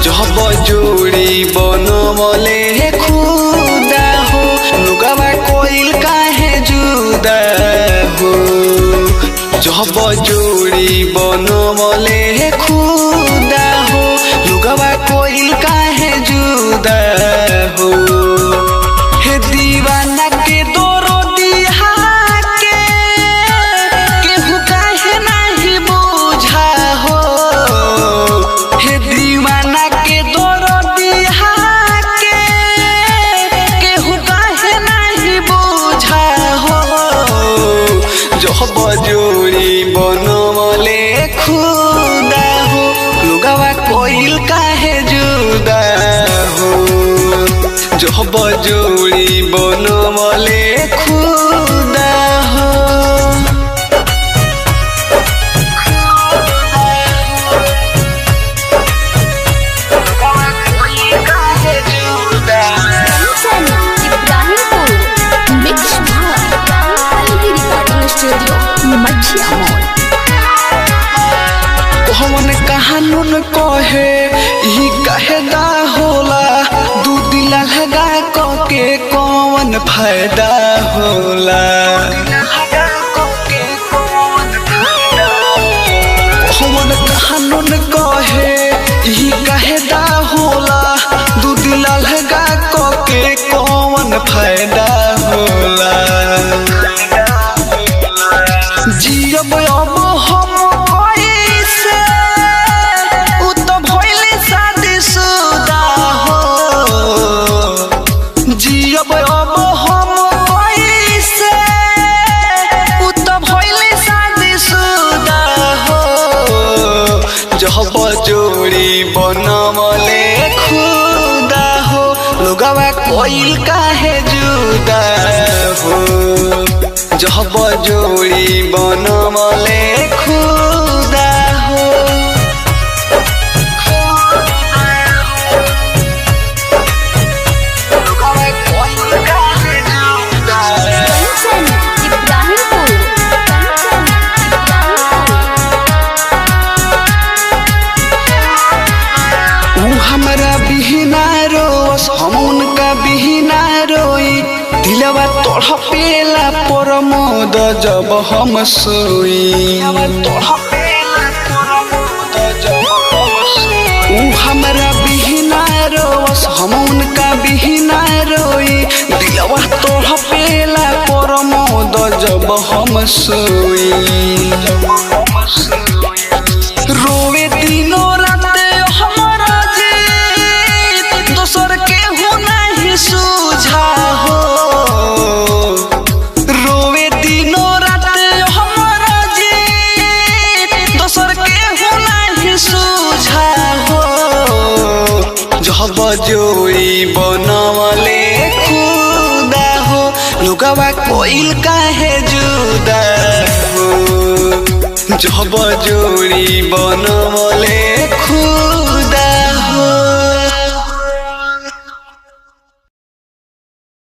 जब जोड़ी बनवले खुदा हो लुगावा कोइल काहे जुदा हो। जब जोड़ी बनवले खुदा हो लुगावा कोइल काहे जुदा हो। हे दीवाना के दोरो दिहा के केहू काहे नहीं बुझा हो। हे दीवाना के दोरो दिहा के केहू काहे नहीं बुझा हो। जब जोड़ी बनवले खुदा हो लुगावा कोइल काहे जुदा हो। जब जोड़ी बनवले खुदा हो। कौन कहानुन कहे ई कहे दा होला दू दिल लगा के कौन फायदा होला। कौन कहानुन कहे ई कहे दा होला दू दिल लगा के कौन फायदा होला। जियब अब हम कैसे उ तो भइले शादीशुदा हो। जियब अब हम कैसे उ तो भइले शादीशुदा हो। जब जोड़ी बनवले खुदा हो लुगावा कोइल काहे जुदा हो। जब जोड़ी बनवले खुदा हो। हमरा बिहना रोस हम उनका बिहना रोई दिलवा तड़पेला परमोद जब हम सोई। ऊ हमरा बिहना रोस हम उनका बिहना रोई दिलवा तड़पेला परमोद जब हम सोई। रोवे दिनों रात हमरा जीत दोसर केहू नहीं सूझा हो। रोवे दिनों रात हमरा जीत दोसर केहू नहीं सूझा हो। जब जोड़ी बनवले खुदा हो लुगावा कोइल काहे जुदा हो। जब जोड़ी बनवले